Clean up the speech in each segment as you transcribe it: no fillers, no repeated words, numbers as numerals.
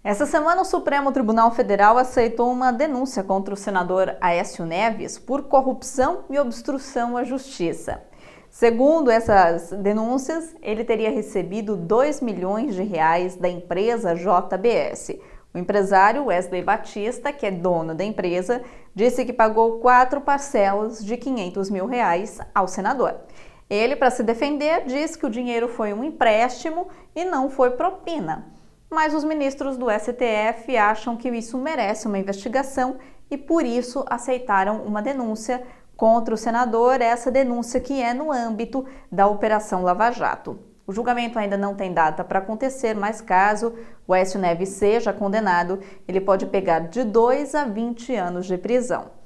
Essa semana, o Supremo Tribunal Federal aceitou uma denúncia contra o senador Aécio Neves por corrupção e obstrução à justiça. Segundo essas denúncias, ele teria recebido R$ 2 milhões da empresa JBS. O empresário Wesley Batista, que é dono da empresa, disse que pagou 4 parcelas de R$ 500 mil ao senador. Ele, para se defender, diz que o dinheiro foi um empréstimo e não foi propina. Mas os ministros do STF acham que isso merece uma investigação e, por isso, aceitaram uma denúncia contra o senador, essa denúncia que é no âmbito da Operação Lava Jato. O julgamento ainda não tem data para acontecer, mas caso o Aécio Neves seja condenado, ele pode pegar de 2 a 20 anos de prisão.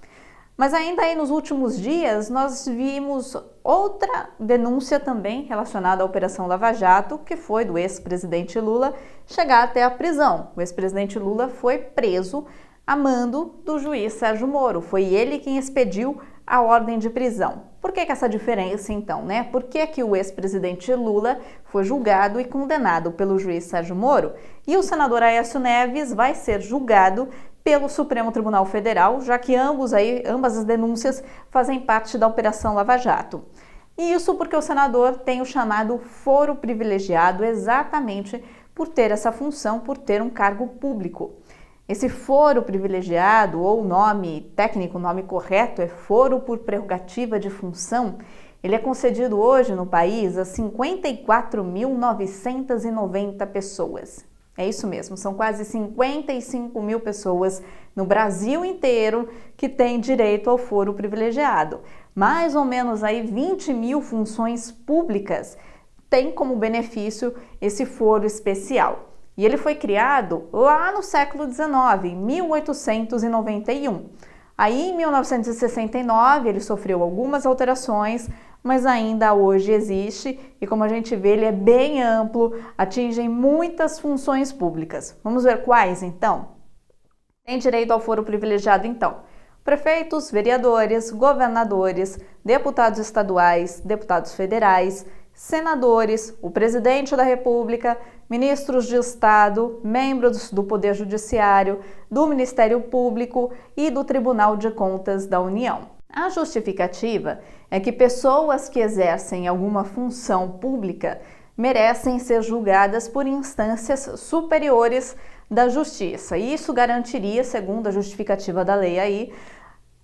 Mas ainda aí nos últimos dias, nós vimos outra denúncia também relacionada à Operação Lava Jato, que foi do ex-presidente Lula chegar até a prisão. O ex-presidente Lula foi preso a mando do juiz Sérgio Moro. Foi ele quem expediu a ordem de prisão. Por que essa diferença então, né? Por que o ex-presidente Lula foi julgado e condenado pelo juiz Sérgio Moro e o senador Aécio Neves vai ser julgado pelo Supremo Tribunal Federal, já que ambas as denúncias fazem parte da Operação Lava Jato. E isso porque o senador tem o chamado foro privilegiado exatamente por ter essa função, por ter um cargo público. Esse foro privilegiado, ou o nome técnico, o nome correto é foro por prerrogativa de função, ele é concedido hoje no país a 54.990 pessoas. É isso mesmo, são quase 55 mil pessoas no Brasil inteiro que têm direito ao foro privilegiado. Mais ou menos aí 20 mil funções públicas têm como benefício esse foro especial. E ele foi criado lá no século XIX, em 1891. Aí, em 1969, ele sofreu algumas alterações, mas ainda hoje existe e, como a gente vê, ele é bem amplo, atinge muitas funções públicas. Vamos ver quais, então? Tem direito ao foro privilegiado, então, prefeitos, vereadores, governadores, deputados estaduais, deputados federais, senadores, o presidente da República, ministros de Estado, membros do Poder Judiciário, do Ministério Público e do Tribunal de Contas da União. A justificativa é que pessoas que exercem alguma função pública merecem ser julgadas por instâncias superiores da justiça. E isso garantiria, segundo a justificativa da lei aí,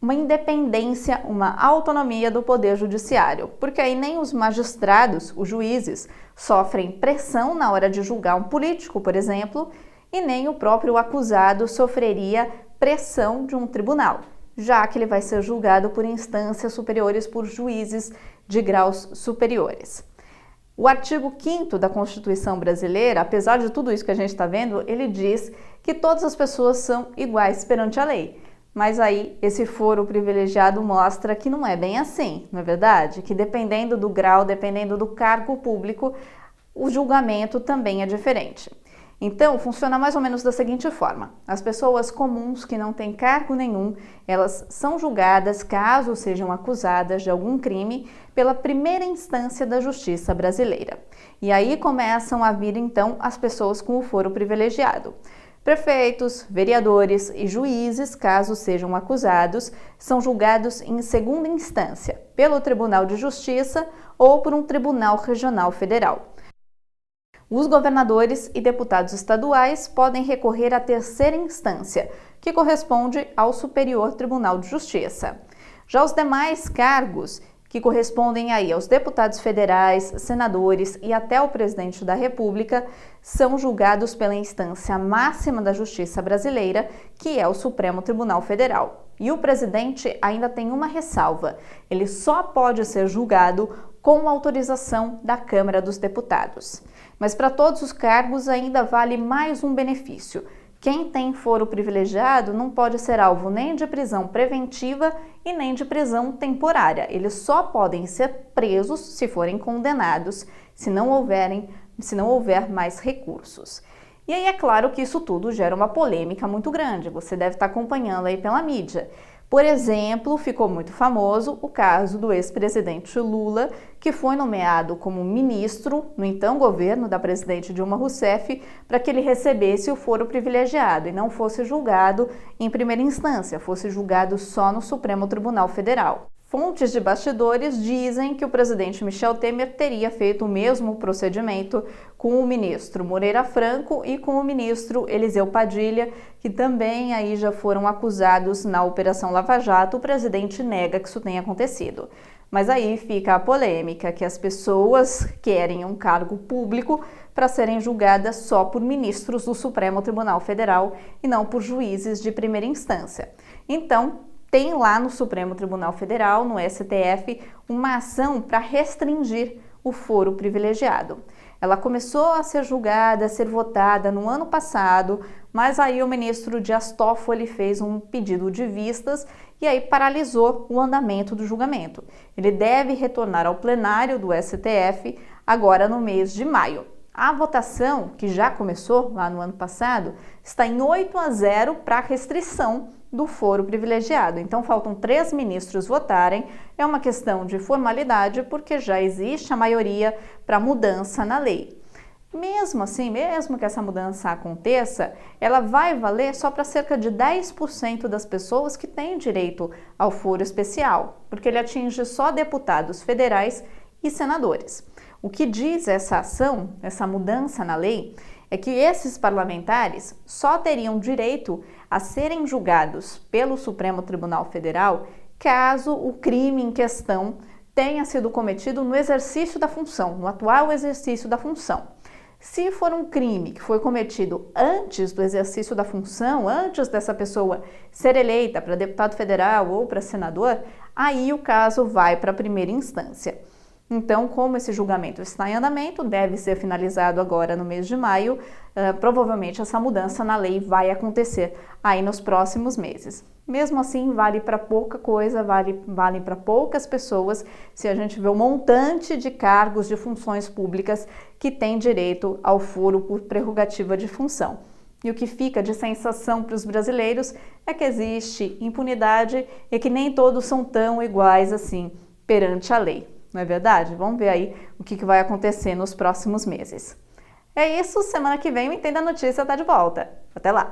uma independência, uma autonomia do Poder Judiciário, porque aí nem os magistrados, os juízes, sofrem pressão na hora de julgar um político, por exemplo, e nem o próprio acusado sofreria pressão de um tribunal, já que ele vai ser julgado por instâncias superiores, por juízes de graus superiores. O artigo 5º da Constituição brasileira, apesar de tudo isso que a gente está vendo, ele diz que todas as pessoas são iguais perante a lei. Mas aí esse foro privilegiado mostra que não é bem assim, não é verdade? Que dependendo do grau, dependendo do cargo público, o julgamento também é diferente. Então, funciona mais ou menos da seguinte forma: as pessoas comuns que não têm cargo nenhum, elas são julgadas, caso sejam acusadas de algum crime, pela primeira instância da justiça brasileira. E aí começam a vir, então, as pessoas com o foro privilegiado. Prefeitos, vereadores e juízes, caso sejam acusados, são julgados em segunda instância, pelo Tribunal de Justiça ou por um tribunal regional federal. Os governadores e deputados estaduais podem recorrer à terceira instância, que corresponde ao Superior Tribunal de Justiça. Já os demais cargos, que correspondem aí aos deputados federais, senadores e até o presidente da República, são julgados pela instância máxima da Justiça brasileira, que é o Supremo Tribunal Federal. E o presidente ainda tem uma ressalva: ele só pode ser julgado com autorização da Câmara dos Deputados. Mas para todos os cargos ainda vale mais um benefício. Quem tem foro privilegiado não pode ser alvo nem de prisão preventiva e nem de prisão temporária. Eles só podem ser presos se forem condenados, se não houver mais recursos. E aí é claro que isso tudo gera uma polêmica muito grande. Você deve estar acompanhando aí pela mídia. Por exemplo, ficou muito famoso o caso do ex-presidente Lula, que foi nomeado como ministro no então governo da presidente Dilma Rousseff para que ele recebesse o foro privilegiado e não fosse julgado em primeira instância, fosse julgado só no Supremo Tribunal Federal. Fontes de bastidores dizem que o presidente Michel Temer teria feito o mesmo procedimento com o ministro Moreira Franco e com o ministro Eliseu Padilha, que também aí já foram acusados na Operação Lava Jato. O presidente nega que isso tenha acontecido. Mas aí fica a polêmica, que as pessoas querem um cargo público para serem julgadas só por ministros do Supremo Tribunal Federal e não por juízes de primeira instância. Então, tem lá no Supremo Tribunal Federal, no STF, uma ação para restringir o foro privilegiado. Ela começou a ser julgada, a ser votada no ano passado, mas aí o ministro Dias Toffoli fez um pedido de vistas e aí paralisou o andamento do julgamento. Ele deve retornar ao plenário do STF agora no mês de maio. A votação, que já começou lá no ano passado, está em 8-0 para a restrição do foro privilegiado. Então, faltam 3 ministros votarem. É uma questão de formalidade, porque já existe a maioria para mudança na lei. Mesmo assim, mesmo que essa mudança aconteça, ela vai valer só para cerca de 10% das pessoas que têm direito ao foro especial, porque ele atinge só deputados federais e senadores. O que diz essa ação, essa mudança na lei, é que esses parlamentares só teriam direito a serem julgados pelo Supremo Tribunal Federal caso o crime em questão tenha sido cometido no exercício da função, no atual exercício da função. Se for um crime que foi cometido antes do exercício da função, antes dessa pessoa ser eleita para deputado federal ou para senador, aí o caso vai para a primeira instância. Então, como esse julgamento está em andamento, deve ser finalizado agora no mês de maio, provavelmente essa mudança na lei vai acontecer aí nos próximos meses. Mesmo assim, vale para pouca coisa, vale para poucas pessoas, se a gente vê o montante de cargos de funções públicas que têm direito ao foro por prerrogativa de função. E o que fica de sensação para os brasileiros é que existe impunidade e que nem todos são tão iguais assim perante a lei. Não é verdade? Vamos ver aí o que vai acontecer nos próximos meses. É isso, semana que vem o Entenda a Notícia está de volta. Até lá!